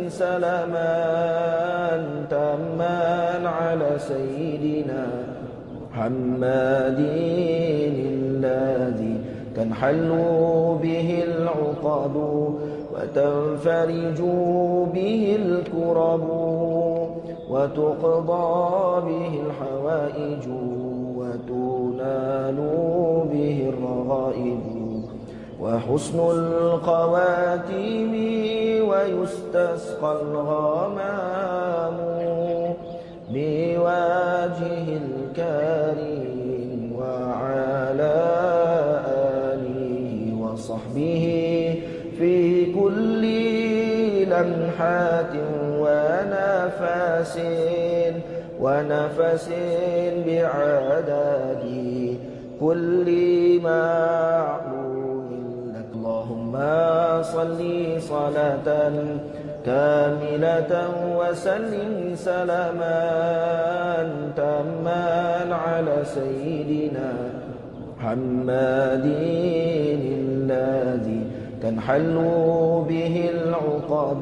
سلاما تاما على سيدنا محمد الذي تنحل به العقد وتنفرج به الكرب وتقضى به الحوائج وتنال به الرغائب وحسن الخواتيم ويستسقى الغمام بوجه الكريم وعلى آله وصحبه في كل لمحات ونفس بعدد كل معلوم لك. اللهم صل صلاة كاملة وسلم سلاما تاما على سيدنا محمد الذي تنحل به العقد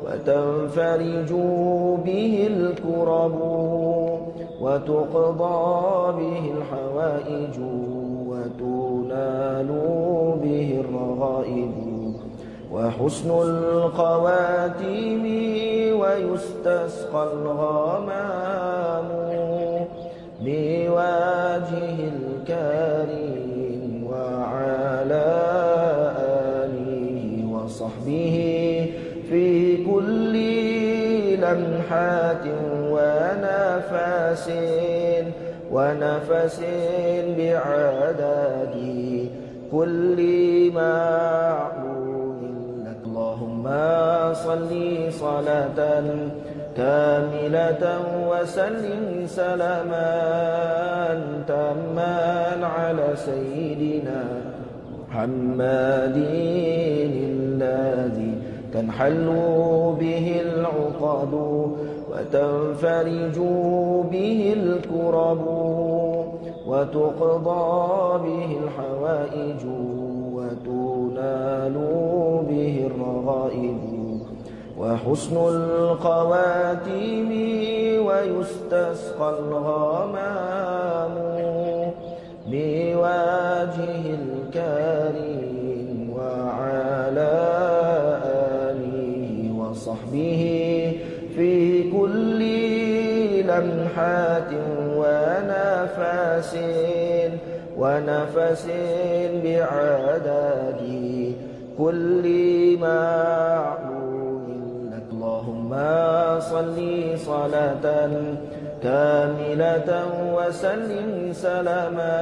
وتنفرج به الكرب وتقضى به الحوائج وتنال به الرغائب وحسن الخواتيم ويستسقى الغمام بوجه الكريم وعلى آله وصحبه في كل لمحات ونفس بعدد كل معلوم لك. اللهم صل صلاة كاملة وسلم سلاما تاما على سيدنا محمد الذي تنحل به العقد وتنفرج به الكرب وتقضى به الحوائج وتنال به الرغائب وحسن الخواتيم ويستسقى الغمام بوجه الكريم وعلى آله وصحبه في كل لمحات ونفس بعدد كل معلوم لك. اللهم صل صلاة كاملة وسلم سلاما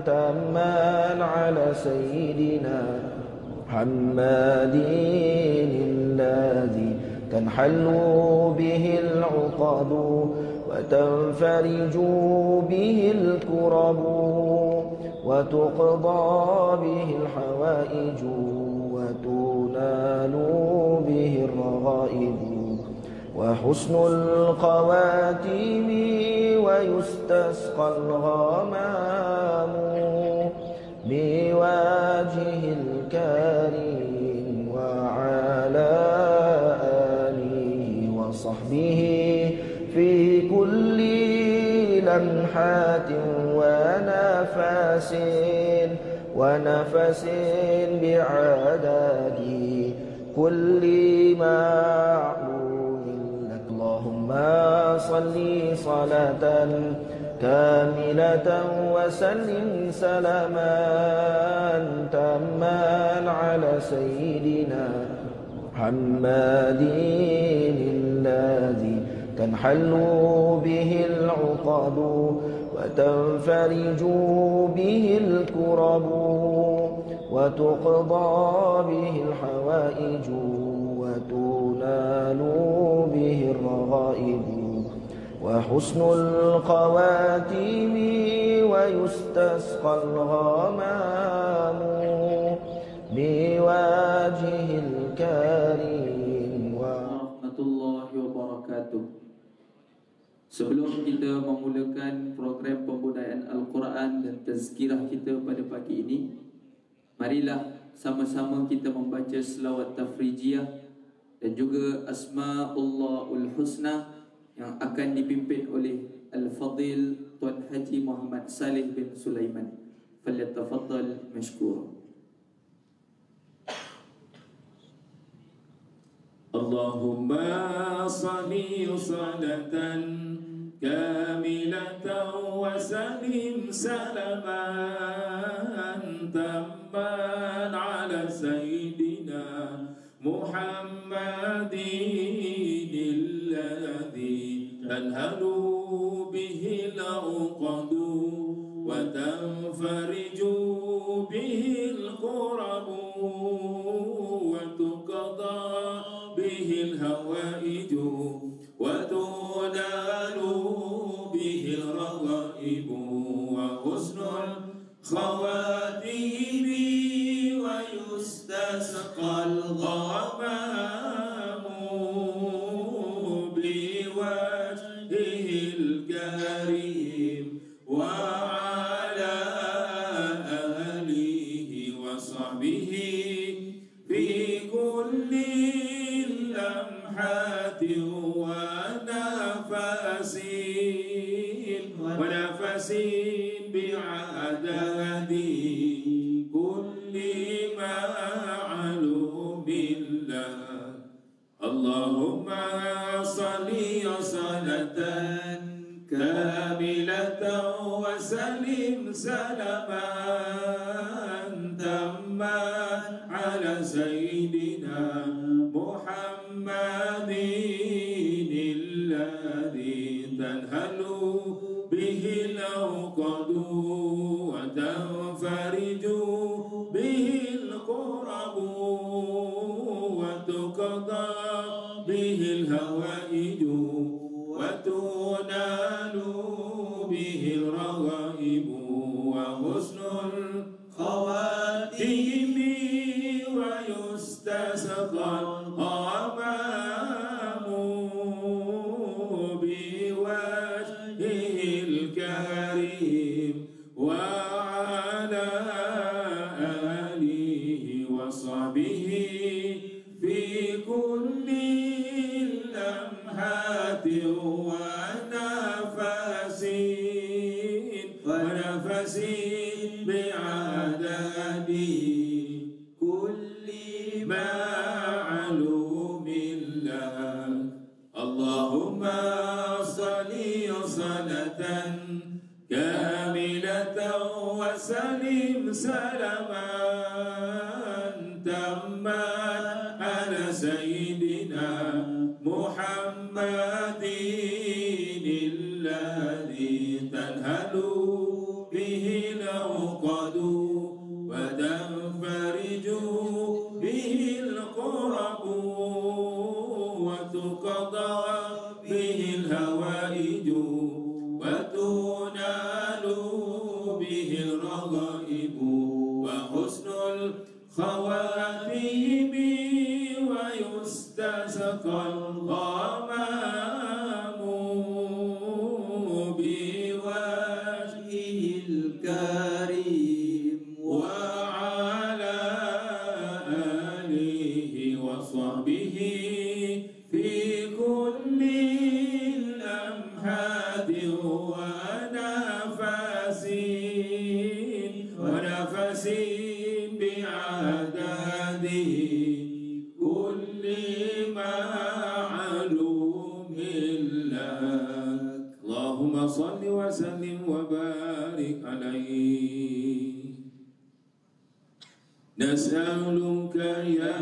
تاما على سيدنا محمد الذي تنحل به العقد وتنفرج به الكرب وتقضى به الحوائج وتنال به الرغائب وحسن الخواتيم ويستسقى الغمام بوجه الكريم وعلى آله وصحبه في كل لمحات ونفس بعدد كل معلوم لك. اللهم صل صلاة كاملة وسلم سلاما تاما على سيدنا محمد الذي تنحل به العقد وتنفرج به الكرب وتقضى به الحوائج وتنال به الرغائب وحسن الخواتيم ويستسقى الغمام بوجه الكريم ورحمة الله وبركاته. Sebelum kita memulakan program pembudayaan Al-Quran dan tazkirah kita pada pagi ini, marilah sama-sama kita membaca selawat tafrijiyah dan juga Asma'ullahul Husna yang akan dipimpin oleh Al-Fadil Tuan Haji Muhammad Saleh bin Sulaiman. Falyatafaddal mashkura. Allahumma salli salatan kamilatan wa salim salaman tamman ala sayyidina Muhammadin alladhi tanhalu bihi al-uqadu wa tanfariju bihi al-qurabu wa tuqada bihi al-hawaiju wa tunalu bihi al-raghaibu wa husnul khawatimi wa yustasqal ghamamu biwajhihil karim wa ala alihi wa sahbihi fi kulli lamhatin wa nafasin bi'adadi kulli ma'lubillah. Allahumma salli salatan kamilatan wa salim salaman tamman ala sayyidina Muhammadin alladhi tanhalu bihi al-uqadu wa tanfariju bihi al-qurabu wa tuqada bihi al-hawaiju wa tunalu bihi al-raghaibu wa husnul khawatimi wa yustasqal ghamamu biwajhihil karim wa ala alihi wa sahbihi fi kulli lamhatin wa nafasin bi'adadi kulli ma'lubillah. Allahumma salli salatan kamilatan wa salim salaman tamman ala sayyidina Muhammadin alladhi tanhalu bihi al-uqadu wa tanfariju bihi al-qurabu wa tuqada bihi al-hawaiju wa tunalu bihi al-raghaibu wa husnul khawatimi wa yustasqal ghamamu biwajhihil karim wa ala alihi wa sahbihi fi kulli lamhatin wa nafasin bi'adadihi kulli ma'lumin lak. Allahumma salli wa sallim wa barik alaihi. Nas'aluka ya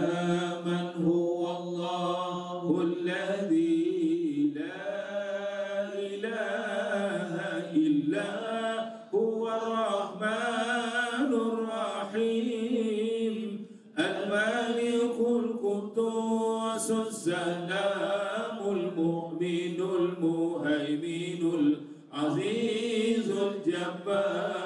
man huwa Allahu alladhi la ilaha illa huwa ar-rahmanur rahim al-malikul qudusus salamul mu'minul muhaiminul azizul jabbar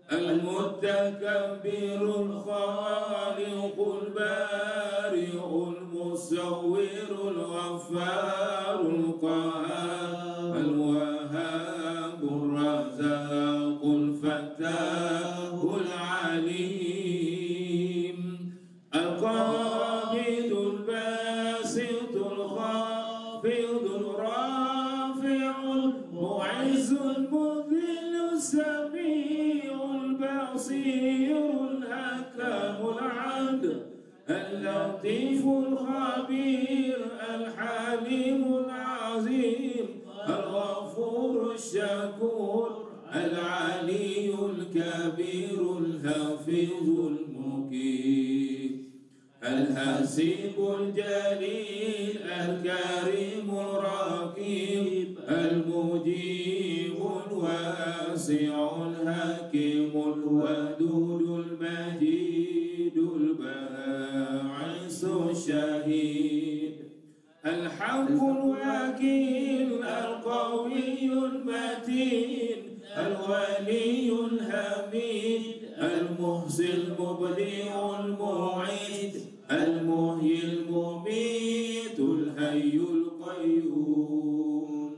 al-mutakabbirul khaliqul bari'ul musawwirul ghaffarul qahhar al-wahhabur razzaqul fattahul alim al-qabidul العزيز المذل السميع البصير الحكم العدل اللطيف الخبير الحليم العظيم الغفور الشكور العلي الكبير الحفيظ المقيم الحسيب الجليل الكريم الرقيب المجيب الواسع الحكيم الودود المجيد الباعث الشهيد الحق الوكيل القوي المتين الولي الحميد المحصي المبدع المعيد المحيي المميت الحي القيوم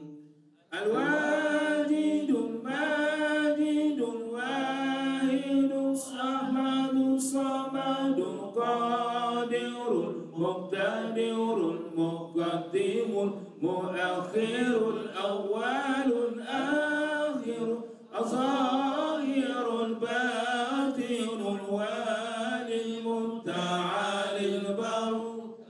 الواجد الماجد الواحد الصمد الصمد القادر المقتدر المقدم المؤخر الأول الآخر الظاهر الباطن الوالي المتعالي البر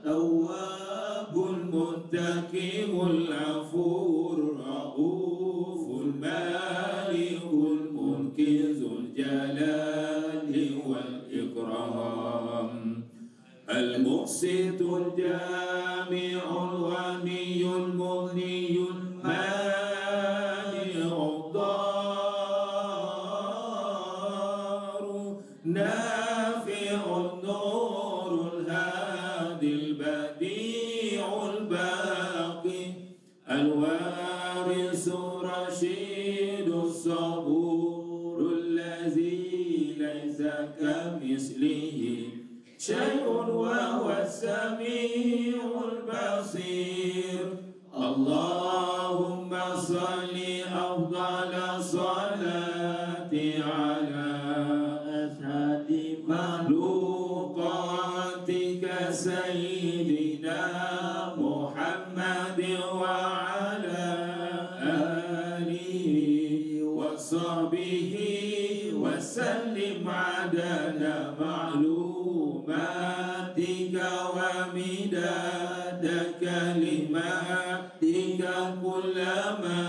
التواب المنتقم العفو الرؤوف المالك الملك ذو الجلال والإكرام المقسط الجامع الغني المغني المانع الضار نافع النور الهادي البديع الباقي الوارث الرشيد الصبور الذي ليس كمثله شيء وهو السميع البصير اللهم صل أفضل صلاة على أسعد مخلوقاتك سيدنا محمد وعلى آله وصحبه وسلم عدد معلوماتك ومداد كلماتك كلما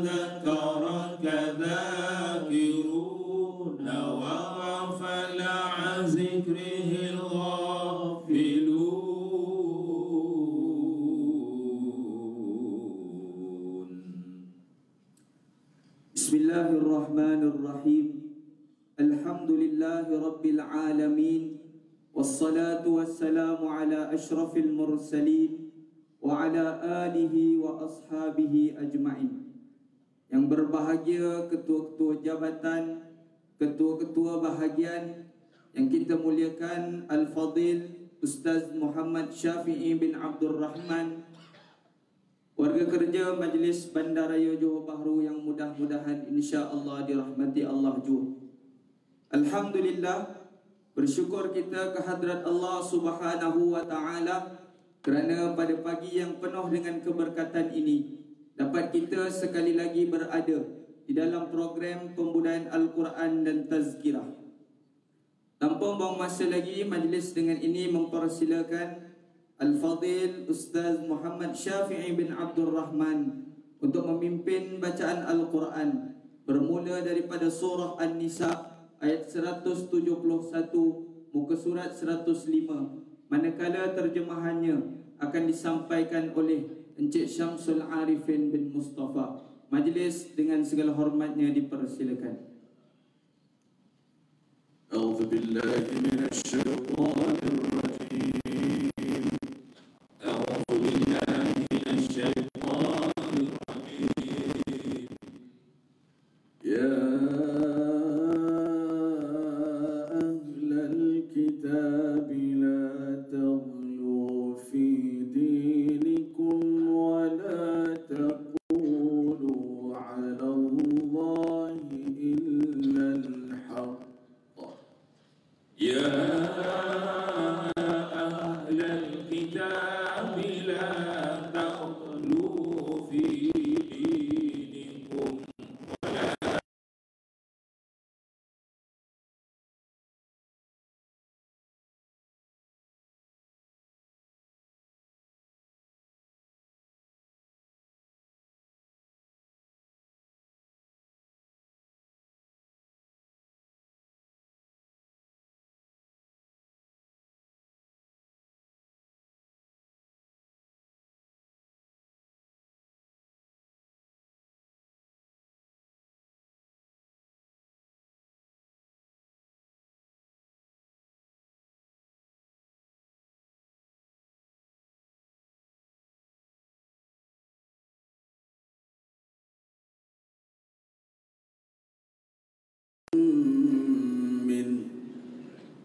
ذكرك ذاكرون وغفل عن ذكره الغافلون. بسم الله الرحمن الرحيم. الحمد لله رب العالمين والصلاة والسلام على أشرف المرسلين وعلى آله وأصحابه أجمعين. Yang berbahagia ketua-ketua jabatan, ketua-ketua bahagian yang kita muliakan, Al-Fadil Ustaz Muhammad Syafi'i bin Abdul Rahman, warga kerja Majlis Bandaraya Johor Bahru yang mudah-mudahan insya-Allah dirahmati Allah juga. Alhamdulillah, bersyukur kita kehadrat Allah Subhanahu wa taala kerana pada pagi yang penuh dengan keberkatan ini dapat kita sekali lagi berada di dalam program pembudayaan Al-Quran dan Tazkirah. Tanpa buang masa lagi, majlis dengan ini mempersilakan Al-Fadil Ustaz Muhammad Syafi'i bin Abdul Rahman untuk memimpin bacaan Al-Quran bermula daripada surah An-Nisa ayat 171 muka surat 105, manakala terjemahannya akan disampaikan oleh Encik Syamsul Arifin bin Mustafa. Majlis dengan segala hormatnya dipersilakan. A'udzu billahi minasy syaithanir rajim. A'udzu billahi minasy syaithanir rajim. Ya ahlal kitab la taghlu fi dinikum wa la taqulu 'ala Allahi illa al-haqq. Ya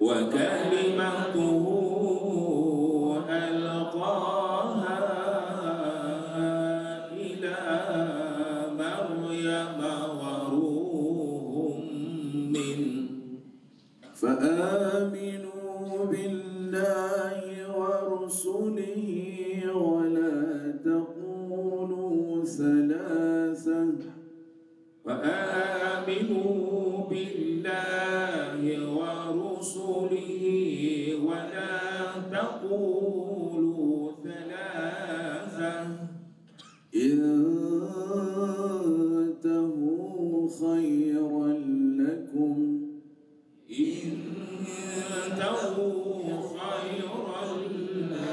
وكلمته ألقاها إلى مريم وروح منه فآمنوا بالله ورسله ولا تقولوا ثلاثة وآمنوا بالله ورسله ولا تقولوا ثلاثة انتهوا خيرا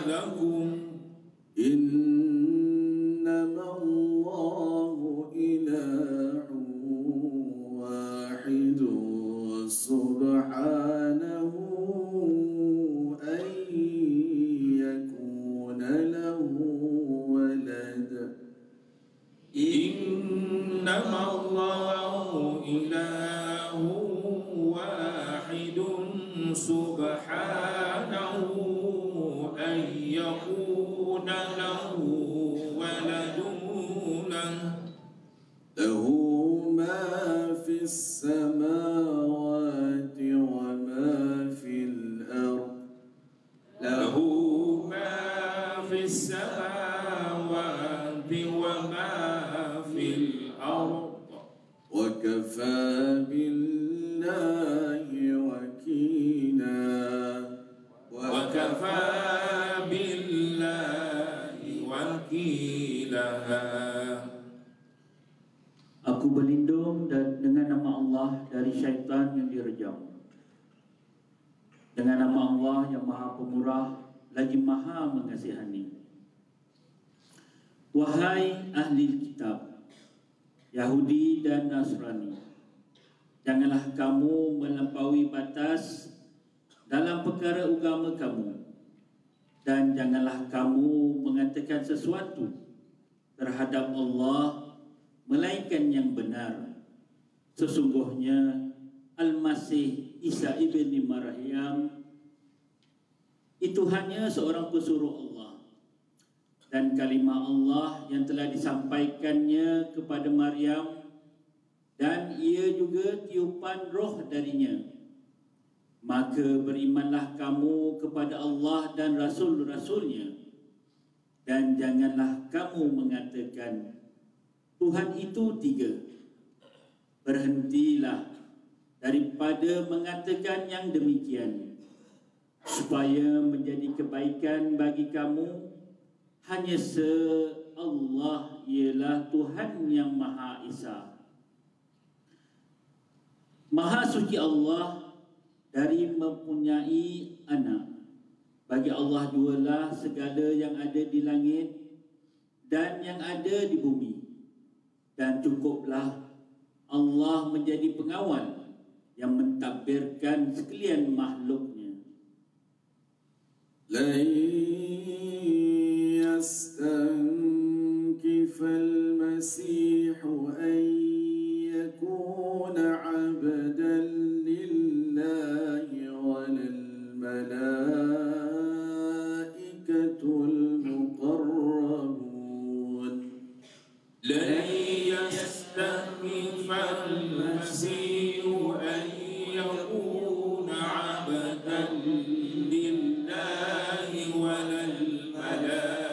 لكم إنما الله إله واحد سبحانه أن يكون له ولد إنما الله إله واحد سبحانه أن يكون له ولد له ما في السماوات وما في الأرض له ما في السماوات وما في الأرض وكفى بالله وكيلا وكفى بالله وكيلا. Aku berlindung dengan nama Allah dari syaitan yang direjam. Dengan nama Allah yang Maha Pemurah lagi Maha Mengasihani. Wahai ahli kitab, Yahudi dan Nasrani, janganlah kamu melampaui batas dalam perkara agama kamu, dan janganlah kamu mengatakan sesuatu terhadap Allah melainkan yang benar. Sesungguhnya Al-Masih Isa ibni Maryam itu hanya seorang pesuruh Allah, dan kalimah Allah yang telah disampaikannya kepada Maryam, dan ia juga tiupan roh darinya. Maka berimanlah kamu kepada Allah dan Rasul-Rasulnya, dan janganlah kamu mengatakan Tuhan itu tiga. Berhentilah daripada mengatakan yang demikian, supaya menjadi kebaikan bagi kamu hanya se-Allah ialah Tuhan yang Maha Esa. Maha suci Allah dari mempunyai anak. Bagi Allah jualah segala yang ada di langit dan yang ada di bumi, dan cukuplah Allah menjadi pengawal yang mentadbirkan sekalian makhluknya. لن يستنكف المسيح أن يكون عبدا لله ولا الملائكة المقربون لن يستنكف المسيح أن يكون عبدا لله ولا الملائكة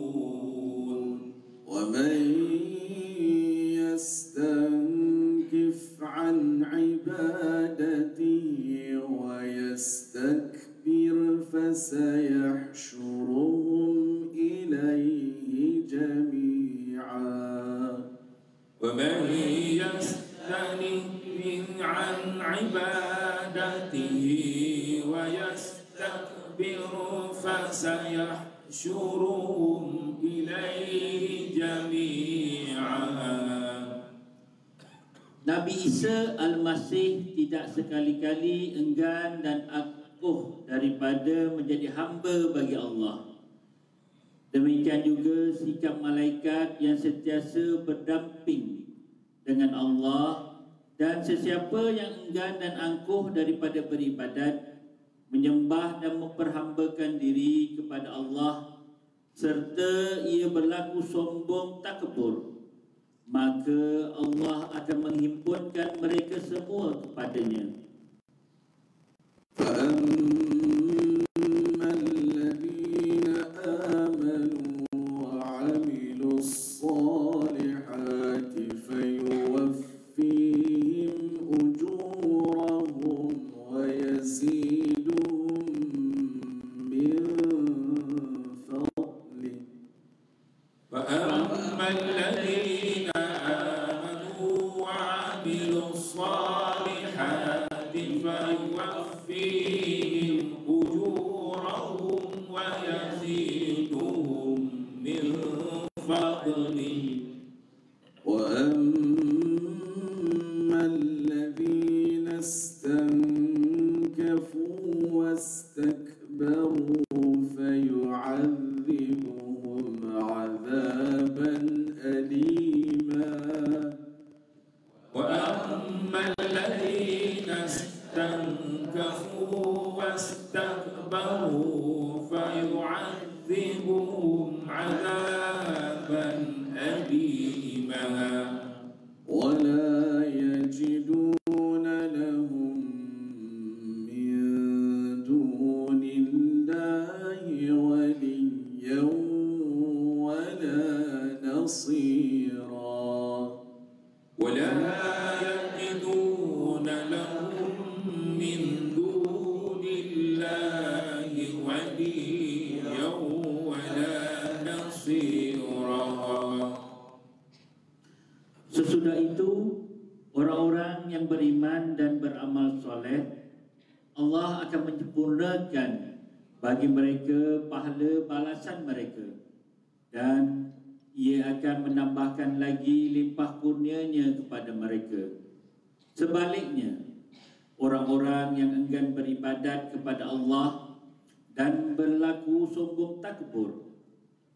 المقربون ومن يستنكف عن عبادته ويستكبر فسيحشرهم إليه جميعا ومن يستنكف عن عبادته ويستكبر فسيحشرهم إليه جميعا. Nabi Isa Al-Masih tidak sekali-kali enggan dan akuh daripada menjadi hamba bagi Allah. Demikian juga sikap malaikat yang sentiasa berdamping dengan Allah Dan sesiapa yang enggan dan angkuh daripada beribadat, menyembah dan memperhambakan diri kepada Allah, serta ia berlaku sombong takabur, maka Allah akan menghimpunkan mereka semua kepadanya. فأما الذين آمنوا وعملوا الصالحات فيوفيهم أجورهم ويزيدهم من فضله فأما الذين آمنوا وعملوا الصالحات فيوفيهم أجورهم ويزيدهم من فضله وأما الذين استنكفوا واستكبروا فيعذبهم عذابا أليما وأما الذين استنكفوا واستكبروا فيعذبهم عذابا أليما ولا يجدون لهم من دون الله وليا ولا نصيرا ولا يجدون لهم من دون الله وليا ولا نصيرا. Sesudah itu, orang-orang yang beriman dan beramal soleh, Allah akan menyempurnakan bagi mereka pahala balasan mereka, dan Ia akan menambahkan lagi limpah kurnianya kepada mereka. Sebaliknya, orang-orang yang enggan beribadat kepada Allah dan berlaku sombong takbur,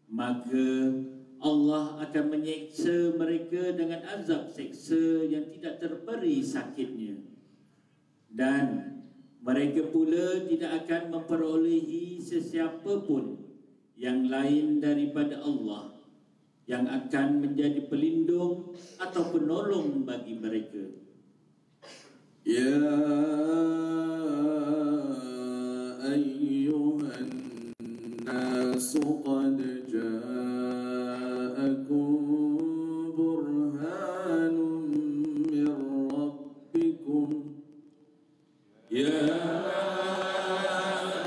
maka Allah akan menyeksa mereka dengan azab seksa yang tidak terperi sakitnya, dan mereka pula tidak akan memperolehi sesiapa pun yang lain daripada Allah yang akan menjadi pelindung atau penolong bagi mereka. Ya ayyuhan nasu qad ja'akum burhanun min rabbikum. Ya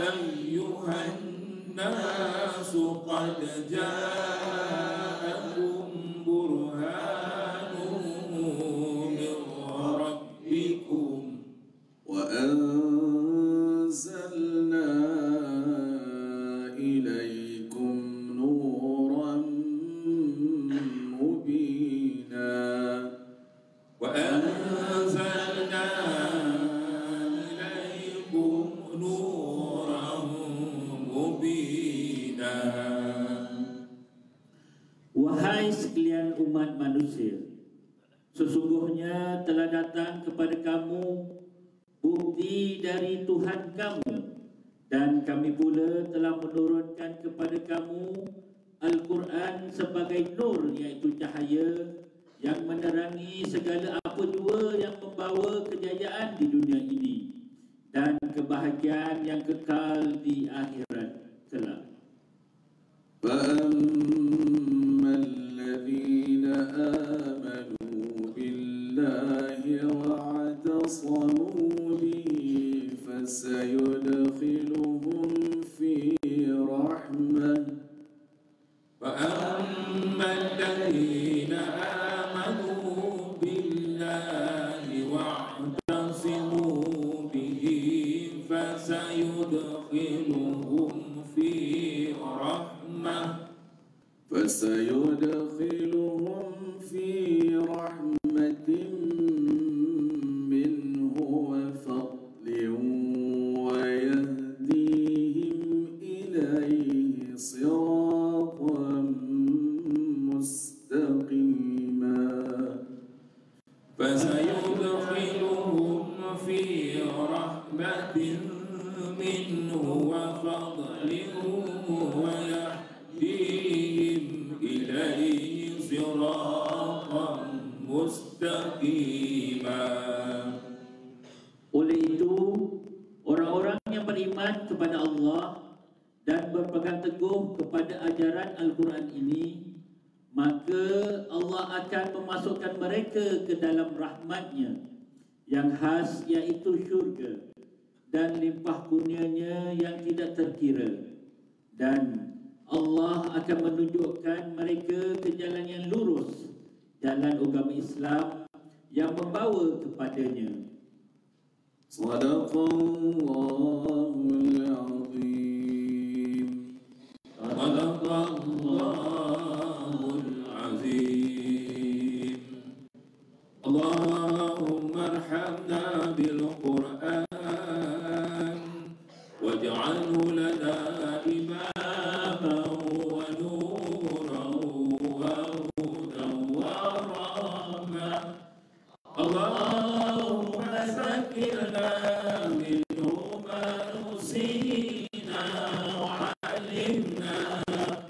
ayyuhan nasu qad ja'akum burhanun min rabbikum wa anzalna ilaykum nuran mubina wa anzalna ilaykum nuran mubina. Wahai sekalian umat manusia, sesungguhnya telah datang kepada kamu bukti dari Tuhan kamu, dan kami pula telah menurunkan kepada kamu Al-Quran sebagai nur, iaitu cahaya yang menerangi segala apa jua yang membawa kejayaan di dunia ini dan kebahagiaan yang kekal di akhirat kelak. فأما الذين آمنوا بالله واعتصموا به فسيدخلهم في رحمة فأما الذين آمنوا بالله واعتصموا به فسيدخلهم في رحمة منه وفضل ويهديهم إليه صراطا مستقيما. فسيدخلهم منه وفضل ويهديهم إليه صراطا مستقيما. Oleh itu, orang-orang yang beriman kepada Allah dan berpegang teguh kepada ajaran Al-Quran ini, maka Allah akan memasukkan mereka ke dalam rahmat-Nya yang khas, iaitu syurga, dan limpah kurnianya yang tidak terkira. Dan Allah akan menunjukkan mereka ke jalan yang lurus, jalan agama Islam yang membawa kepadanya. Sadaqallahul azim. Sadaqallahul azim. Allahumma arhamna bil Qur'an waj'alhu lana imaman wa nuran wa hudan wa rahmah. Allahumma zakirna minhu ma nusina wa 'allimna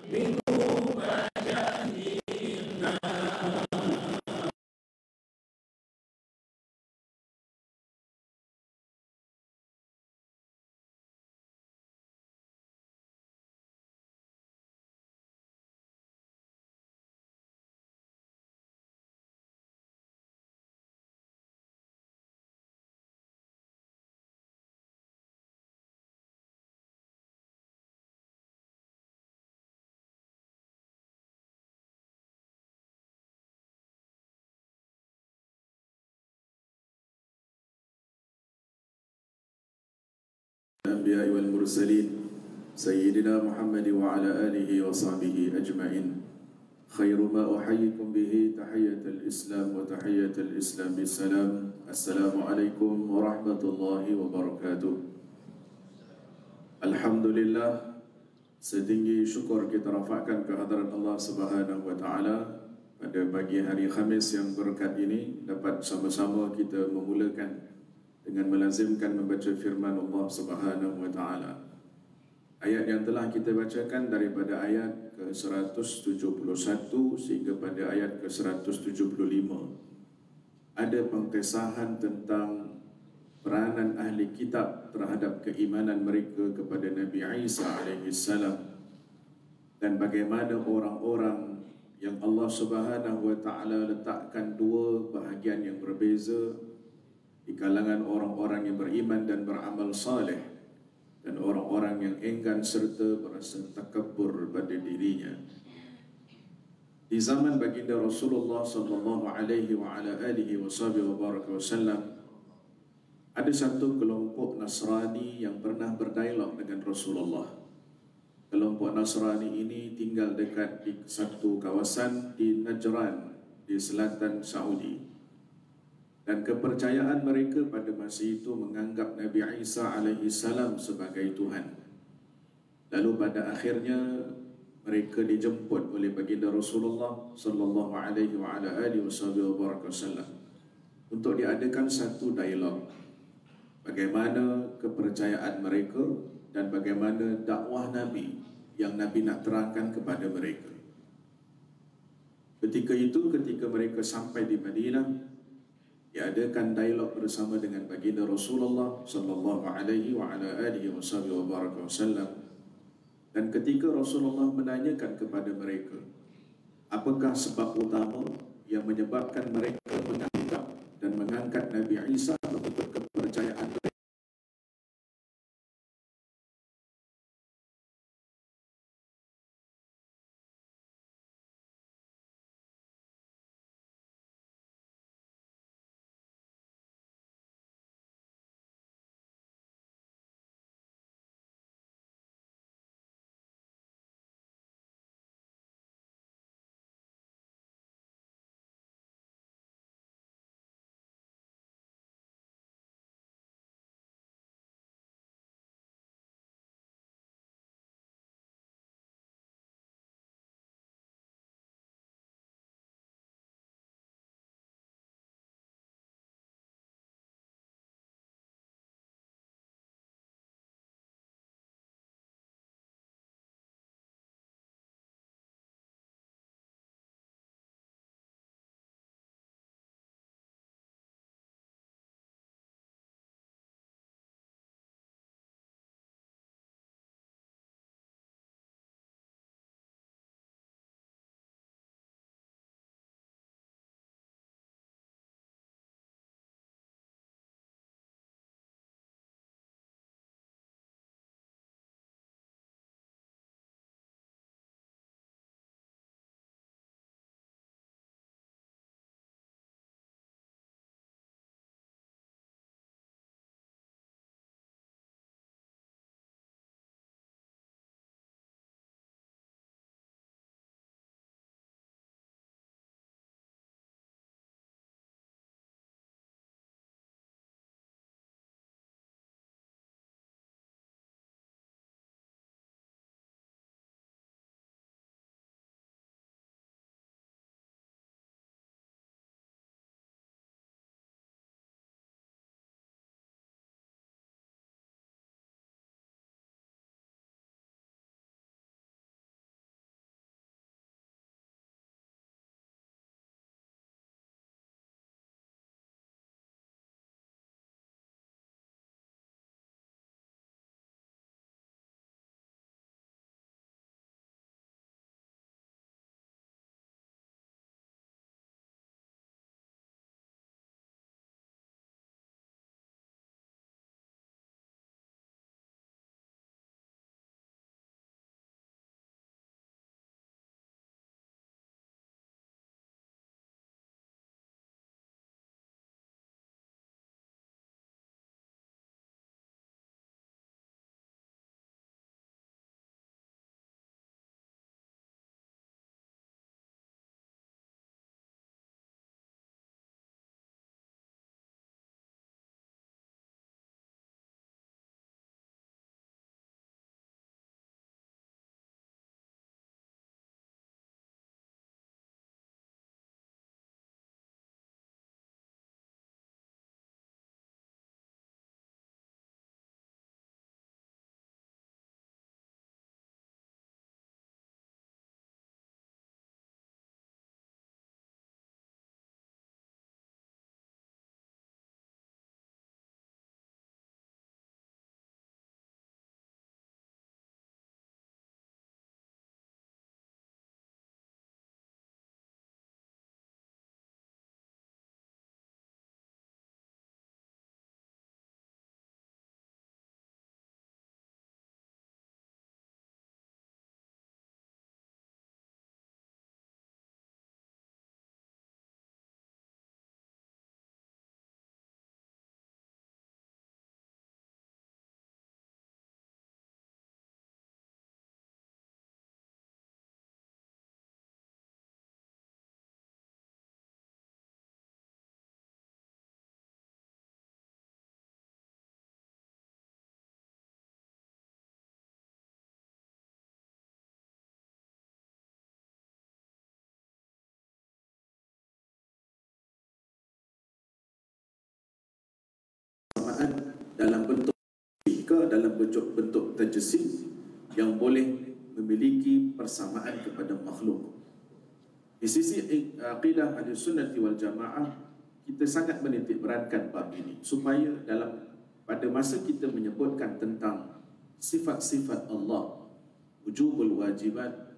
minhu ma jahilna. الأنبياء والمرسلين سيدنا محمد وعلى آله وصحبه أجمعين. خير ما أحييكم به تحية الإسلام وتحية الإسلام بالسلام. السلام عليكم ورحمة الله وبركاته. Alhamdulillah, setinggi syukur kita rafakkan ke hadirat Allah Subhanahu wa taala pada pagi hari Khamis yang berkat ini, dapat sama-sama kita memulakan dengan melazimkan membaca firman Allah Subhanahu wa taala. Ayat yang telah kita bacakan daripada ayat ke-171 sehingga pada ayat ke-175 ada pengkesahan tentang peranan ahli kitab terhadap keimanan mereka kepada Nabi Isa alaihi salam, dan bagaimana orang-orang yang Allah Subhanahu wa taala letakkan dua bahagian yang berbeza di kalangan orang-orang yang beriman dan beramal saleh, dan orang-orang yang enggan serta berasa takabur pada dirinya. Di zaman baginda Rasulullah sallallahu alaihi wa ala alihi wasallam, ada satu kelompok Nasrani yang pernah berdialog dengan Rasulullah. Kelompok Nasrani ini tinggal dekat di satu kawasan di Najran di selatan Saudi. Dan kepercayaan mereka pada masa itu menganggap Nabi Isa alaihi salam sebagai Tuhan. Lalu pada akhirnya mereka dijemput oleh baginda Rasulullah sallallahu alaihi wa ala alihi wasallam untuk diadakan satu dialog bagaimana kepercayaan mereka dan bagaimana dakwah Nabi yang Nabi nak terangkan kepada mereka. Ketika itu, ketika mereka sampai di Madinah, diadakan dialog bersama dengan baginda Rasulullah sallallahu alaihi wa ala alihi wasallam. Dan ketika Rasulullah menanyakan kepada mereka, apakah sebab utama yang menyebabkan mereka menganggap dan mengangkat Nabi Isa mengikut kepercayaan mereka? dalam bentuk ke dalam bentuk tajsim yang boleh memiliki persamaan kepada makhluk. Di sisi akidah Ahlussunnah wal Jamaah, kita sangat menitik beratkan bab ini supaya pada masa kita menyebutkan tentang sifat-sifat Allah, wujubul wajibat,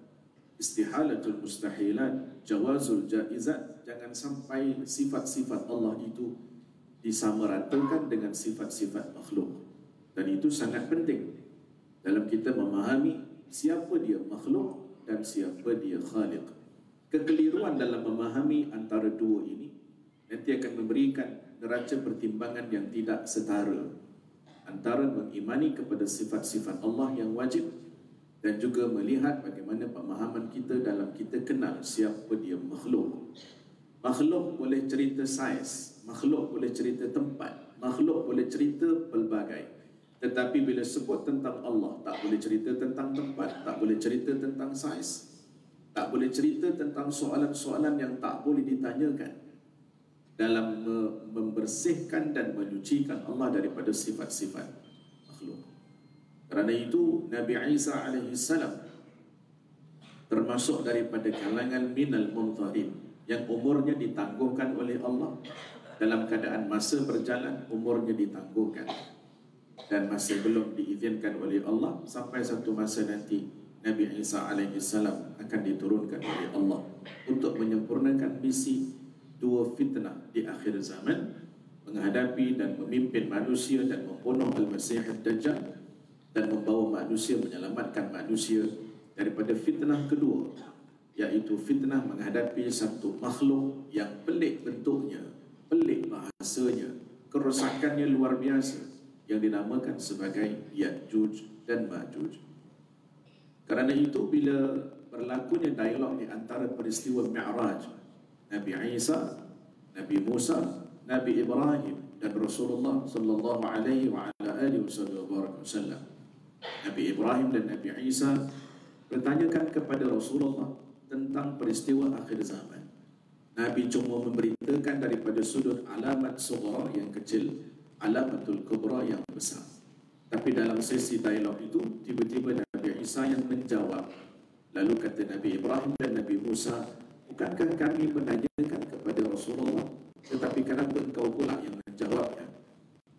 istihalatul mustahilat, jawazul jaizat, jangan sampai sifat-sifat Allah itu disamaratakan dengan sifat-sifat makhluk. Dan itu sangat penting dalam kita memahami siapa dia makhluk dan siapa dia khaliq. Kekeliruan dalam memahami antara dua ini nanti akan memberikan neraca pertimbangan yang tidak setara antara mengimani kepada sifat-sifat Allah yang wajib dan juga melihat bagaimana pemahaman kita dalam kita kenal siapa dia makhluk. Makhluk boleh cerita saiz, makhluk boleh cerita tempat, makhluk boleh cerita pelbagai. Tetapi bila sebut tentang Allah, tak boleh cerita tentang tempat, tak boleh cerita tentang saiz, tak boleh cerita tentang soalan-soalan yang tak boleh ditanyakan dalam membersihkan dan menyucikan Allah daripada sifat-sifat makhluk. Kerana itu Nabi Isa alaihissalam termasuk daripada kalangan minal mumtahin yang umurnya ditangguhkan oleh Allah. Dalam keadaan masa berjalan, umurnya ditangguhkan dan masih belum diizinkan oleh Allah sampai satu masa nanti Nabi Isa alaihissalam akan diturunkan oleh Allah untuk menyempurnakan misi dua fitnah di akhir zaman, menghadapi dan memimpin manusia dan membunuh Al-Masih Ad-Dajjal dan membawa manusia, menyelamatkan manusia daripada fitnah kedua, iaitu fitnah menghadapi satu makhluk yang pelik bentuknya, pelik bahasanya, kerosakannya luar biasa, yang dinamakan sebagai Ya'juj dan Ma'juj. Kerana itu bila berlakunya dialog di antara peristiwa Mi'raj Nabi Isa, Nabi Musa, Nabi Ibrahim dan Rasulullah sallallahu alaihi wa ala alihi wasallam, Nabi Ibrahim dan Nabi Isa bertanyakan kepada Rasulullah tentang peristiwa akhir zaman. Nabi cuma memberitakan daripada sudut alamat sughra yang kecil, alamatul kubra yang besar. Tapi dalam sesi dialog itu, tiba-tiba Nabi Isa yang menjawab. Lalu kata Nabi Ibrahim dan Nabi Musa, bukankah kami menanyakan kepada Rasulullah, tetapi kenapa engkau pula yang menjawabnya?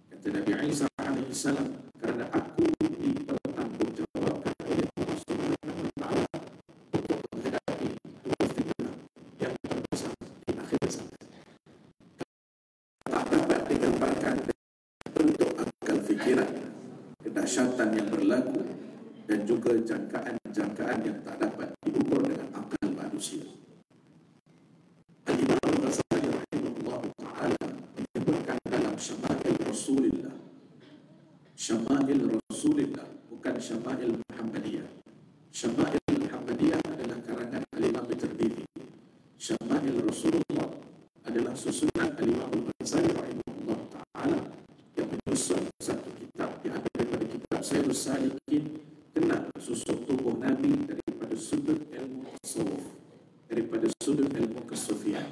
Kata Nabi Isa alaihissalam, kerana aku dipertanggungjawabkan oleh Allah Subhanahu wa Ta'ala untuk menghadapi dua fitnah yang terbesar di akhir zaman. Tak dapat digambarkan bentuk akal fikiran kedahsyatan yang berlaku dan juga jangkaan-jangkaan yang tak dapat diukur dengan akal manusia. Al-Imam Al-Ghazali rahimahullah ta'ala menyebutkan dalam Syama'il Rasulillah, Syama'il Rasulillah bukan Syama'il Muhammadiyah. Syama'il Muhammadiyah adalah karangan Al-Imam At-Tirmidzi. Syama'il Rasulullah adalah susunan Al-Imam Al-Ghazali rahimahullah ta'ala yang menyusun satu kitab yang ada daripada kitab Sayyidus Salikin, kenal susuk tubuh Nabi daripada sudut ilmu tasawuf, daripada sudut ilmu kesufian.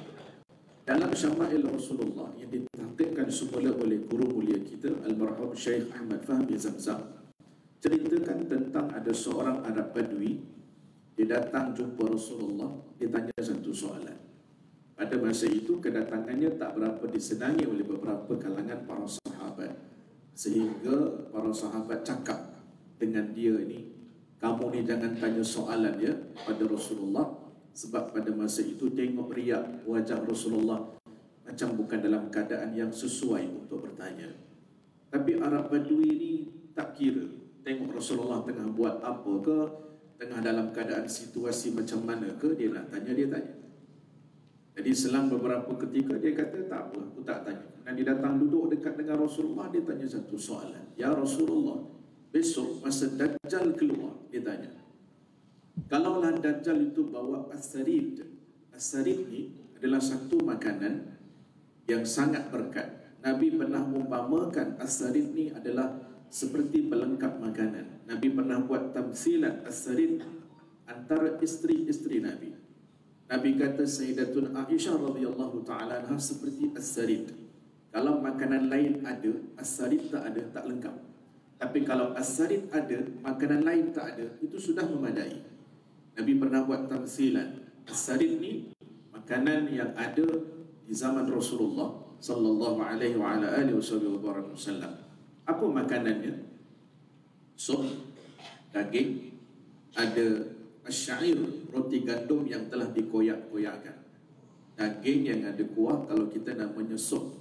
Dalam Syama'il Rasulullah yang ditahqiqkan semula oleh guru mulia kita almarhum Syekh Ahmad Fahmi Zamzam, ceritakan tentang ada seorang Arab Badui, dia datang jumpa Rasulullah, dia tanya satu soalan. Pada masa itu kedatangannya tak berapa disenangi oleh beberapa kalangan para sahabat, sehingga para sahabat cakap dengan dia ni, kamu ni jangan tanya soalan ya pada Rasulullah, sebab pada masa itu tengok riak wajah Rasulullah macam bukan dalam keadaan yang sesuai untuk bertanya. Tapi Arab Badui ni tak kira, tengok Rasulullah tengah buat apa ke, tengah dalam keadaan situasi macam mana ke, dia nak tanya, dia tanya. Jadi selang beberapa ketika dia kata, tak apa, aku tak tanya. Dan dia datang duduk dekat dengan Rasulullah, dia tanya satu soalan. Ya Rasulullah, besok masa Dajjal keluar, dia tanya, kalaulah Dajjal itu bawa as-sarid, as-sarid ni adalah satu makanan yang sangat berkat. Nabi pernah umpamakan as-sarid ni adalah seperti pelengkap makanan. Nabi pernah buat tamsilan as-sarid antara isteri-isteri Nabi. Nabi kata Sayyidatun Aisyah radhiyallahu ta'ala anha seperti as-sarid. Kalau makanan lain ada, as-sarid tak ada, tak lengkap. Tapi kalau as-sarid ada, makanan lain tak ada, itu sudah memadai. Nabi pernah buat tamsilan. As-sarid ni makanan yang ada di zaman Rasulullah sallallahu alaihi wa ala alihi wasallam. Apa makanannya? Sup, daging, ada asyair, roti gandum yang telah dikoyak-koyakkan. Daging yang ada kuah, kalau kita namanya sup.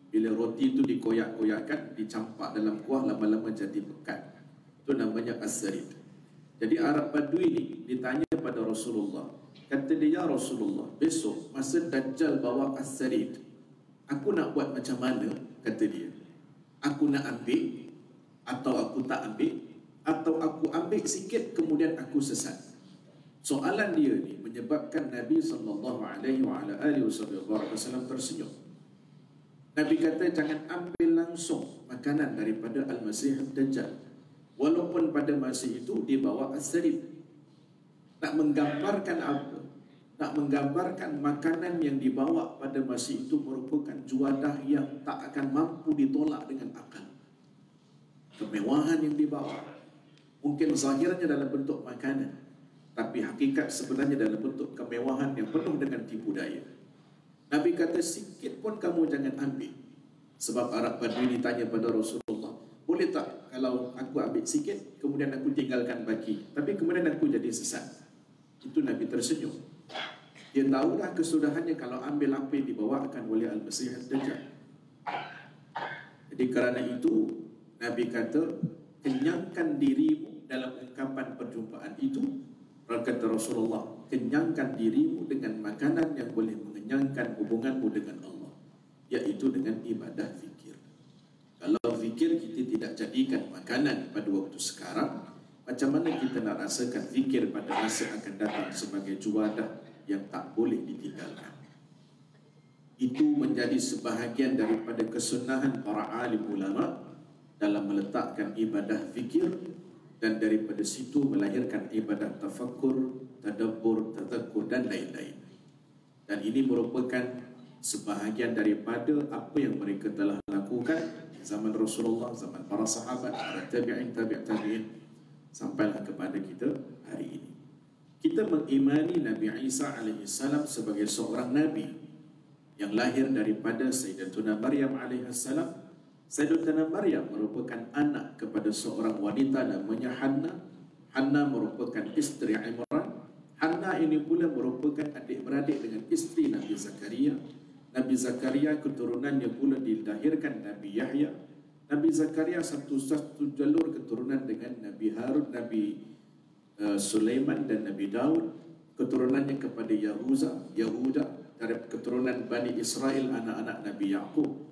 Bila roti itu dikoyak-koyakkan, dicampak dalam kuah, lama-lama jadi pekat. Itu namanya as-sarid. Jadi Arab Badui ni ditanya pada Rasulullah. Kata dia, ya Rasulullah, besok masa Dajjal bawa as-sarid, aku nak buat macam mana? Kata dia. Aku nak ambil, atau aku tak ambil, atau aku ambil sikit kemudian aku sesat. Soalan dia ni menyebabkan Nabi SAW tersenyum. Nabi kata jangan ambil langsung makanan daripada Al-Masih Dajjal, walaupun pada masa itu dibawa as-sarid. Nak menggambarkan apa? Nak menggambarkan makanan yang dibawa pada masa itu merupakan juadah yang tak akan mampu ditolak dengan akal. Kemewahan yang dibawa mungkin zahirnya dalam bentuk makanan, tapi hakikat sebenarnya dalam bentuk kemewahan yang penuh dengan tipu daya. Nabi kata sikit pun kamu jangan ambil. Sebab Arab Badui ditanya pada Rasulullah, boleh tak kalau aku ambil sikit kemudian aku tinggalkan baki, tapi kemudian aku jadi sesat? Itu Nabi tersenyum. Dia tahu dah kesudahannya kalau ambil apa yang dibawakan oleh Al-Masih Dajjal. Jadi kerana itu Nabi kata, kenyangkan dirimu dalam ungkapan perjumpaan itu. Kata Rasulullah, kenyangkan dirimu dengan makanan yang boleh mengenyangkan hubunganmu dengan Allah, iaitu dengan ibadah zikir. Kalau zikir kita tidak jadikan makanan pada waktu sekarang, macam mana kita nak rasakan zikir pada masa akan datang sebagai juadah yang tak boleh ditinggalkan? Itu menjadi sebahagian daripada kesunahan para alim ulama dalam meletakkan ibadah zikir, dan daripada situ melahirkan ibadah tafakkur, tadabbur, tadhakkur dan lain-lain. Dan ini merupakan sebahagian daripada apa yang mereka telah lakukan zaman Rasulullah, zaman para sahabat, para tabi'in, tabi'in, sampailah kepada kita hari ini. Kita mengimani Nabi Isa alaihissalam sebagai seorang Nabi yang lahir daripada Sayyidatuna Maryam alaihissalam. Sayyidatuna Maryam merupakan anak kepada seorang wanita namanya Hanna. Hanna merupakan isteri Imran. Hanna ini pula merupakan adik-beradik dengan isteri Nabi Zakaria. Nabi Zakaria keturunannya pula dilahirkan Nabi Yahya. Nabi Zakaria satu jalur keturunan dengan Nabi Harun, Nabi Sulaiman dan Nabi Daud. Keturunannya kepada Yahuda dari keturunan Bani Israel, anak-anak Nabi Yaqub.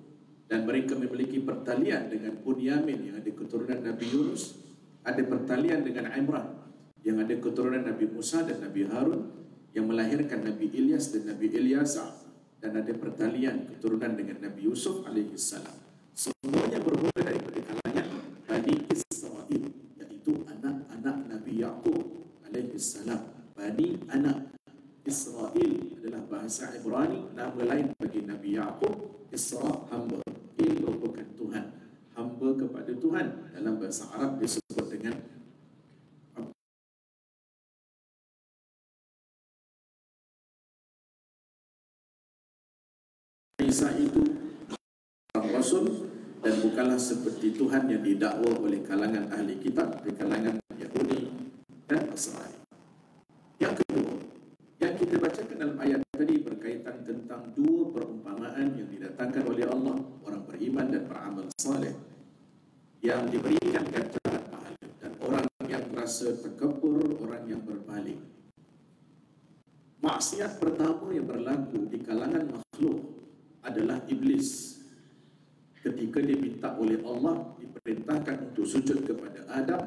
Dan mereka memiliki pertalian dengan Bunyamin yang ada keturunan Nabi Yunus, ada pertalian dengan Imran yang ada keturunan Nabi Musa dan Nabi Harun, yang melahirkan Nabi Ilyas dan Nabi Ilyasa, dan ada pertalian keturunan dengan Nabi Yusuf alaihissalam. Semuanya bermula daripada kalangan Bani Israel, iaitu anak-anak Nabi Yaqub alaihissalam. Bani anak Israel adalah bahasa Ibrani, nama lain bagi Nabi Yaqub. Isra, hamba. Il merupakan Tuhan, hamba kepada Tuhan. Dalam bahasa Arab disebut dengan Isa itu Rasul, dan bukanlah seperti Tuhan yang didakwa oleh kalangan ahli kitab, di kalangan Yahudi dan Nasrani. Yang kedua, yang kita bacakan dalam ayat tadi berkaitan tentang dua perumpamaan yang didatangkan oleh Allah, orang beriman dan beramal saleh, yang diberikan ganjaran pahala, dan orang yang merasa takabur, orang yang berbalik. Maksiat pertama yang berlaku di kalangan makhluk adalah iblis. Ketika diminta oleh Allah, diperintahkan untuk sujud kepada Adam,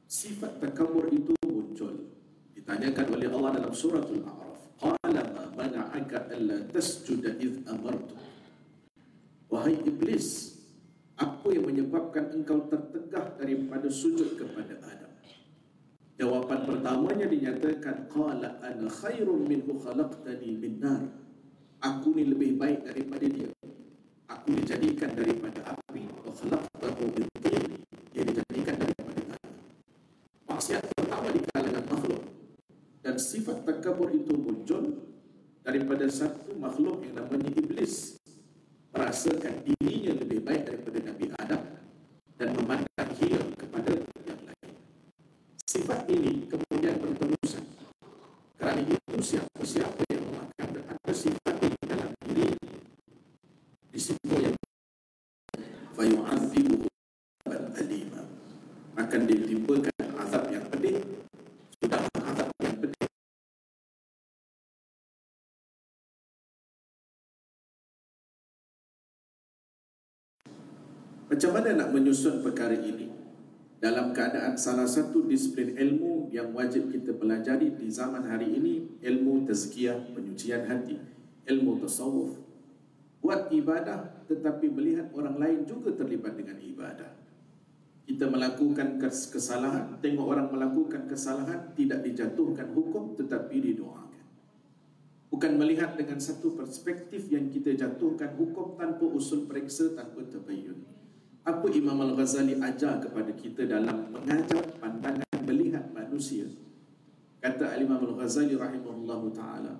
sifat takabur itu muncul. Ditanyakan oleh Allah dalam suratul A'raf, qala ma mana'aka alla tasjuda idh amartu. Wahai iblis, apa yang menyebabkan engkau tertegah daripada sujud kepada Adam? Jawapan pertamanya dinyatakan, qala ana khairum minhu khalaqtani min nar. Aku ni lebih baik daripada dia. Aku dijadikan daripada api, wa khalaqtahu min tin. Dia dijadikan daripada tanah. Maksiat pertama di kalangan makhluk. Dan sifat takabur itu muncul daripada satu makhluk yang namanya iblis, merasakan dirinya lebih baik daripada Nabi Adam dan memandang hina kepada yang lain. Sifat ini kemudian berterusan. Kerana itu siapa-siapa yang memakan dan ada sifat ini dalam diri, risiko yang fayu'adzibuhu azaban alima, akan ditimpakan azab yang pedih. Sudah azab yang pedih. Macam mana nak menyusun perkara ini? Dalam keadaan salah satu disiplin ilmu yang wajib kita pelajari di zaman hari ini, ilmu tazkiyah, penyucian hati, ilmu tasawuf. Buat ibadah tetapi melihat orang lain juga terlibat dengan ibadah. Kita melakukan kesalahan, tengok orang melakukan kesalahan, tidak dijatuhkan hukum tetapi didoakan. Bukan melihat dengan satu perspektif yang kita jatuhkan hukum tanpa usul periksa, tanpa tabayyun. Apa Imam Al-Ghazali ajar kepada kita dalam mengajar pandangan melihat manusia? Kata Imam Al-Ghazali rahimahullahu ta'ala,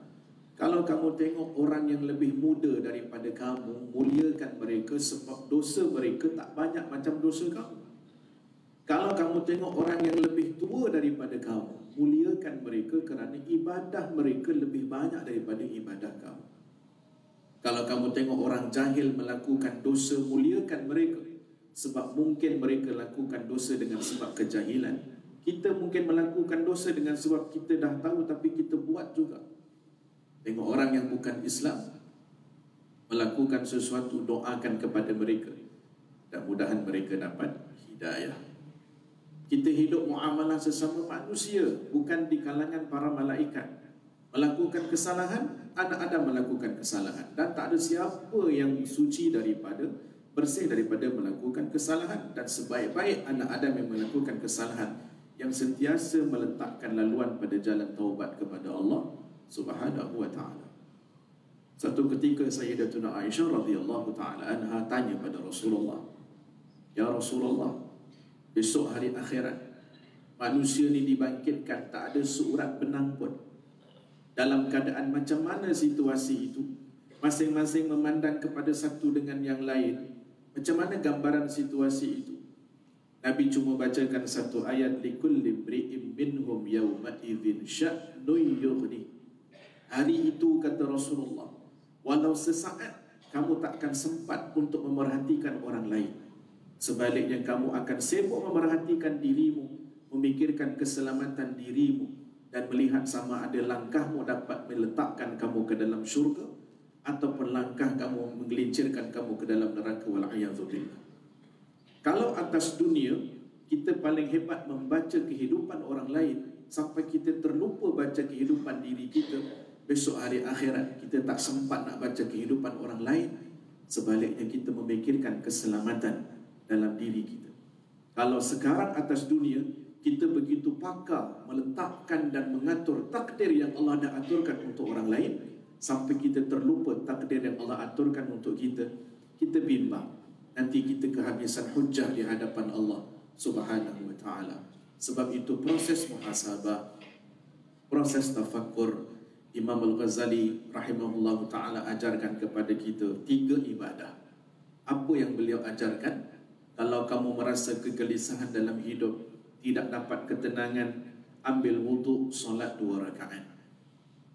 kalau kamu tengok orang yang lebih muda daripada kamu, muliakan mereka sebab dosa mereka tak banyak macam dosa kamu. Kalau kamu tengok orang yang lebih tua daripada kamu, muliakan mereka kerana ibadah mereka lebih banyak daripada ibadah kamu. Kalau kamu tengok orang jahil melakukan dosa, muliakan mereka sebab mungkin mereka lakukan dosa dengan sebab kejahilan. Kita mungkin melakukan dosa dengan sebab kita dah tahu tapi kita buat juga. Tengok orang yang bukan Islam melakukan sesuatu, doakan kepada mereka dan mudahan mereka dapat hidayah. Kita hidup muamalah sesama manusia, bukan di kalangan para malaikat. Melakukan kesalahan, anak Adam melakukan kesalahan, dan tak ada siapa yang suci daripada, bersih daripada melakukan kesalahan. Dan sebaik-baik anak Adam yang melakukan kesalahan, yang sentiasa meletakkan laluan pada jalan taubat kepada Allah Subhanahu wa ta'ala. Satu ketika Sayyidatuna Aisyah radhiyallahu ta'ala anha tanya pada Rasulullah, "Ya Rasulullah, besok hari akhirat manusia ni dibangkitkan, tak ada seurat benang pun. Dalam keadaan macam mana situasi itu? Masing-masing memandang kepada satu dengan yang lain. Macam mana gambaran situasi itu?" Nabi cuma bacakan satu ayat, likulli imri'in minhum yawma idzin sya'nun yughni. Hari itu, kata Rasulullah, walau sesaat kamu takkan sempat untuk memerhatikan orang lain. Sebaliknya kamu akan sibuk memerhatikan dirimu, memikirkan keselamatan dirimu, dan melihat sama ada langkahmu dapat meletakkan kamu ke dalam syurga ataupun langkah kamu menggelincirkan kamu ke dalam neraka, wal'iyadzubillah. Kalau atas dunia kita paling hebat membaca kehidupan orang lain sampai kita terlupa baca kehidupan diri kita, besok hari akhirat kita tak sempat nak baca kehidupan orang lain. Sebaliknya kita memikirkan keselamatan dalam diri kita. Kalau sekarang atas dunia kita begitu pakar meletakkan dan mengatur takdir yang Allah dah aturkan untuk orang lain, sampai kita terlupa takdir yang Allah aturkan untuk kita, kita bimbang. Nanti kita kehabisan hujah di hadapan Allah Subhanahu wa ta'ala. Sebab itu proses muhasabah, proses tafakkur, Imam Al-Ghazali rahimahullah ta'ala ajarkan kepada kita 3 ibadah. Apa yang beliau ajarkan? Kalau kamu merasa kegelisahan dalam hidup, tidak dapat ketenangan, ambil wuduk, solat 2 rakaat.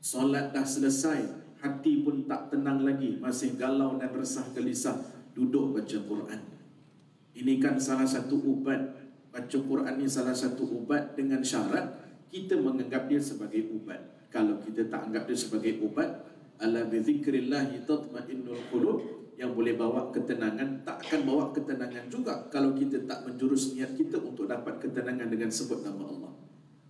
Solat dah selesai, hati pun tak tenang lagi, masih galau dan resah gelisah, duduk baca Quran. Ini kan salah satu ubat. Baca Quran ini salah satu ubat, dengan syarat kita menganggap dia sebagai ubat. Kalau kita tak anggap dia sebagai ubat, ala bi dzikrillahi tatma'innul qulub, yang boleh bawa ketenangan, tak akan bawa ketenangan juga kalau kita tak menjurus niat kita untuk dapat ketenangan dengan sebut nama Allah.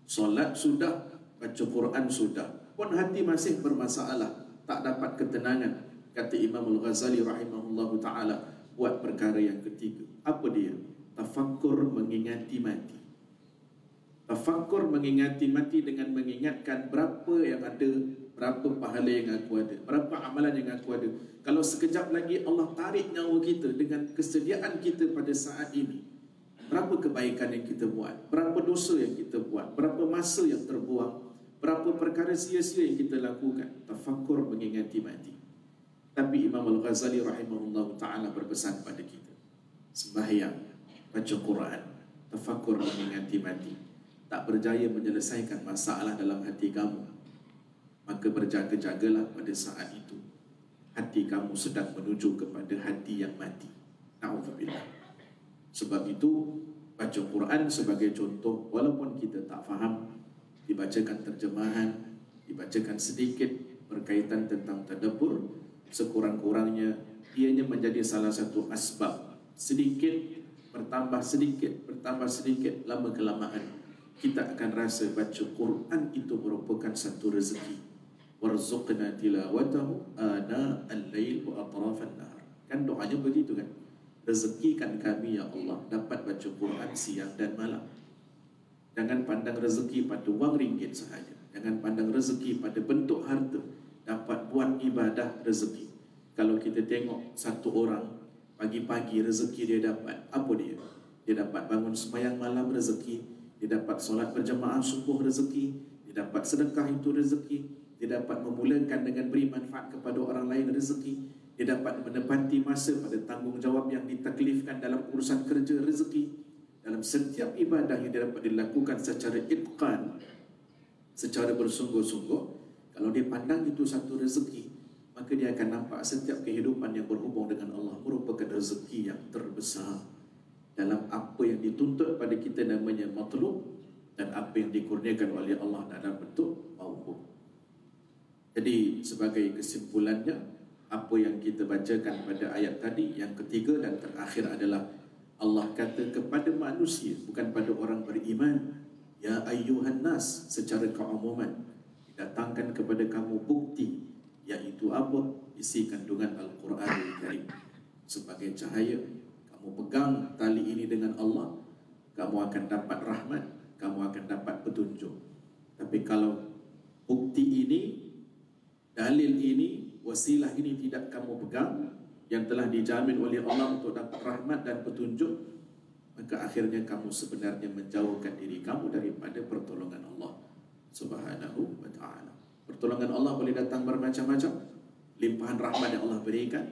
Solat sudah, baca Quran sudah, pun hati masih bermasalah, tak dapat ketenangan. Kata Imam Al-Ghazali rahimahullahu ta'ala, buat perkara yang ketiga. Apa dia? Tafakkur, mengingati mati. Tafakkur mengingati mati dengan mengingatkan berapa yang ada, berapa pahala yang aku ada, berapa amalan yang aku ada. Kalau sekejap lagi Allah tarik nyawa kita dengan kesediaan kita pada saat ini, berapa kebaikan yang kita buat, berapa dosa yang kita buat, berapa masa yang terbuang, berapa perkara sia-sia yang kita lakukan. Tafakkur mengingati mati. Tapi Imam Al-Ghazali rahimahullah ta'ala berpesan pada kita, sembahyang, baca Quran, tafakkur mengingati mati, tak berjaya menyelesaikan masalah dalam hati kamu, maka berjaga-jagalah pada saat itu hati kamu sedang menuju kepada hati yang mati. Na'udzubillah. Sebab itu baca Quran sebagai contoh, walaupun kita tak faham, dibacakan terjemahan, dibacakan sedikit berkaitan tentang tadabbur, sekurang-kurangnya ianya menjadi salah satu asbab. Sedikit bertambah sedikit, lama kelamaan kita akan rasa baca Quran itu merupakan satu rezeki. Warzuqna tilawatahu ana al-lail wa atrafan nahar. Kan doanya begitu kan? Rezekikan kami ya Allah dapat baca Quran siang dan malam. Jangan pandang rezeki pada wang ringgit sahaja. Jangan pandang rezeki pada bentuk harta. Dapat buat ibadah rezeki. Kalau kita tengok satu orang pagi-pagi rezeki dia dapat, apa dia? Dia dapat bangun sembahyang malam rezeki. Dia dapat solat berjamaah subuh rezeki, dia dapat sedekah itu rezeki, dia dapat memulakan dengan beri manfaat kepada orang lain rezeki, dia dapat menepati masa pada tanggungjawab yang ditaklifkan dalam urusan kerja rezeki. Dalam setiap ibadah yang dia dapat dilakukan secara itqan, secara bersungguh-sungguh, kalau dia pandang itu satu rezeki, maka dia akan nampak setiap kehidupan yang berhubung dengan Allah merupakan rezeki yang terbesar. Dalam apa yang dituntut pada kita namanya matlub, dan apa yang dikurniakan oleh Allah dalam bentuk mauhub. Jadi sebagai kesimpulannya, apa yang kita bacakan pada ayat tadi, yang ketiga dan terakhir adalah Allah kata kepada manusia, bukan pada orang beriman, ya ayyuhan nas, secara keumuman, didatangkan kepada kamu bukti, iaitu apa? Isi kandungan Al-Quranul Karim sebagai cahaya. Kamu pegang tali ini dengan Allah, kamu akan dapat rahmat, kamu akan dapat petunjuk. Tapi kalau bukti ini, dalil ini, wasilah ini tidak kamu pegang, yang telah dijamin oleh Allah untuk dapat rahmat dan petunjuk, maka akhirnya kamu sebenarnya menjauhkan diri kamu daripada pertolongan Allah Subhanahu wa ta'ala. Pertolongan Allah boleh datang bermacam-macam. Limpahan rahmat yang Allah berikan,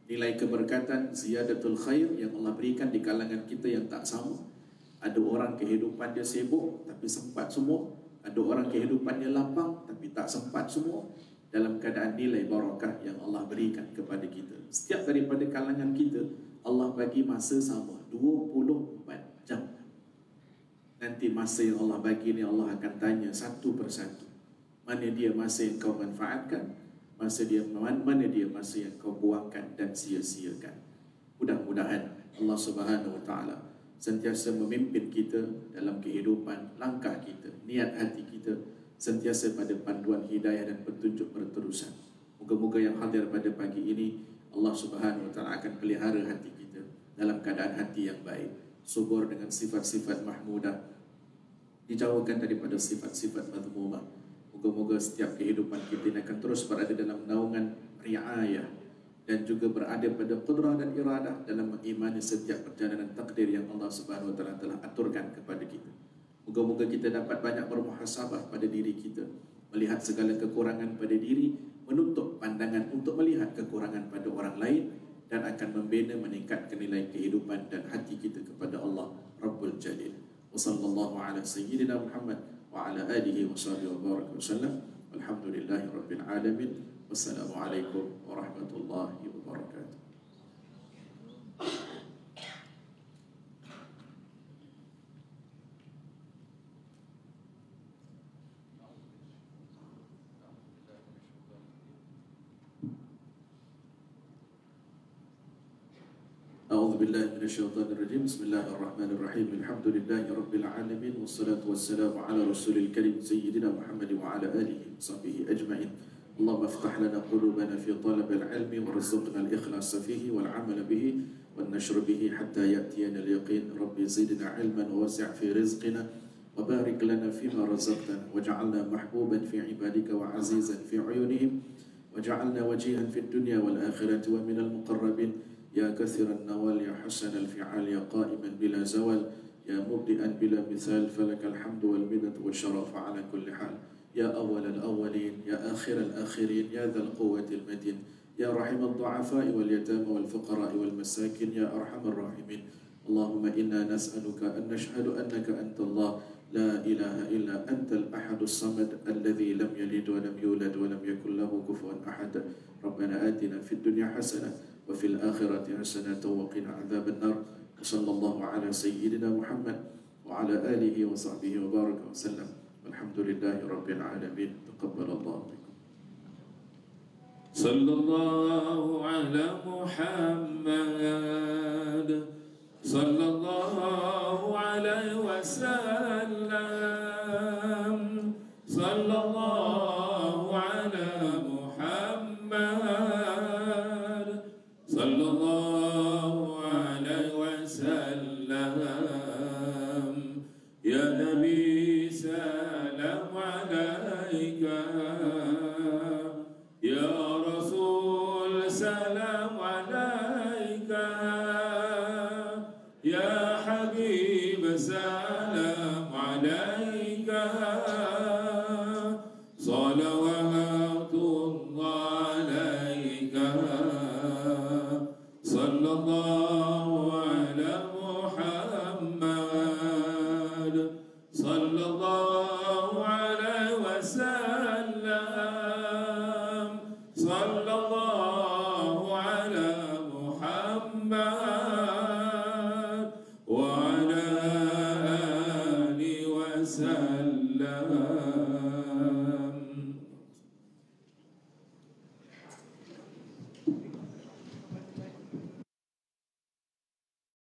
nilai keberkatan, ziyadatul khair yang Allah berikan di kalangan kita yang tak sama. Ada orang kehidupan dia sibuk tapi sempat semua. Ada orang kehidupannya lapang tapi tak sempat semua. Dalam keadaan nilai barakah yang Allah berikan kepada kita, setiap daripada kalangan kita Allah bagi masa sama 24 jam. Nanti masa yang Allah bagi ni Allah akan tanya satu persatu, mana dia masa yang kau manfaatkan, mana dia masa yang kau buangkan dan sia-siakan. Mudah-mudahan Allah Subhanahu wa ta'ala sentiasa memimpin kita dalam kehidupan, langkah kita, niat hati kita sentiasa pada panduan hidayah dan petunjuk berterusan. Moga-moga yang hadir pada pagi ini Allah Subhanahu wa ta'ala akan pelihara hati kita dalam keadaan hati yang baik, subur dengan sifat-sifat mahmudah, dijauhkan daripada sifat-sifat madhmumah. Moga-moga setiap kehidupan kita ini akan terus berada dalam naungan riayah dan juga berada pada qudrah dan iradah dalam mengimani setiap perjalanan takdir yang Allah Subhanahu wa ta'ala telah aturkan kepada kita. Moga-moga kita dapat banyak bermuhasabah pada diri kita, melihat segala kekurangan pada diri, menutup pandangan untuk melihat kekurangan pada orang lain, dan akan membina meningkatkan nilai kehidupan dan hati kita kepada Allah Rabbul Jalil. Wa sallallahu ala sayyidina Muhammad wa ala alihi wa sahbihi wa baraka wa sallam. Alhamdulillahi rabbil alamin. Wassalamualaikum warahmatullahi wabarakatuh. أعوذ بالله من الشيطان الرجيم. بسم الله الرحمن الرحيم. الحمد لله رب العالمين والصلاة والسلام على رسول الكريم سيدنا محمد وعلى آله وصحبه أجمعين. اللهم افتح لنا قلوبنا في طلب العلم وارزقنا الإخلاص فيه والعمل به والنشر به حتى يأتينا اليقين. رب زدنا علما ووسع في رزقنا وبارك لنا فيما رزقتنا واجعلنا محبوبا في عبادك وعزيزا في عيونهم وجعلنا وجيها في الدنيا والآخرة ومن المقربين يا كثير النوال يا حسن الفعال يا قائما بلا زوال يا مبدئا بلا مثال فلك الحمد والمنة والشرف على كل حال يا أول الأولين يا آخر الآخرين يا ذا القوة المتين يا رحم الضعفاء واليتامى والفقراء والمساكين يا أرحم الراحمين اللهم إنا نسألك أن نشهد أنك أنت الله لا إله إلا أنت الأحد الصمد الذي لم يلد ولم يولد ولم يكن له كفوا أحد ربنا آتنا في الدنيا حسنة وفي الآخرة حسنة وقنا عذاب النار وصلى الله على سيدنا محمد وعلى آله وصحبه وبارك وسلم والحمد لله رب العالمين تقبل الله منكم صلى الله على محمد صلى الله عليه وسلم صلى الله على محمد صلى الله عليه وسلم يا نبي سلام عليك يا رسول سلام عليك يا حبيب سلام عليك صلوات الله عليك صلى الله على محمد صلى الله عليه وسلم صلى الله على محمد وعلى آله وسلم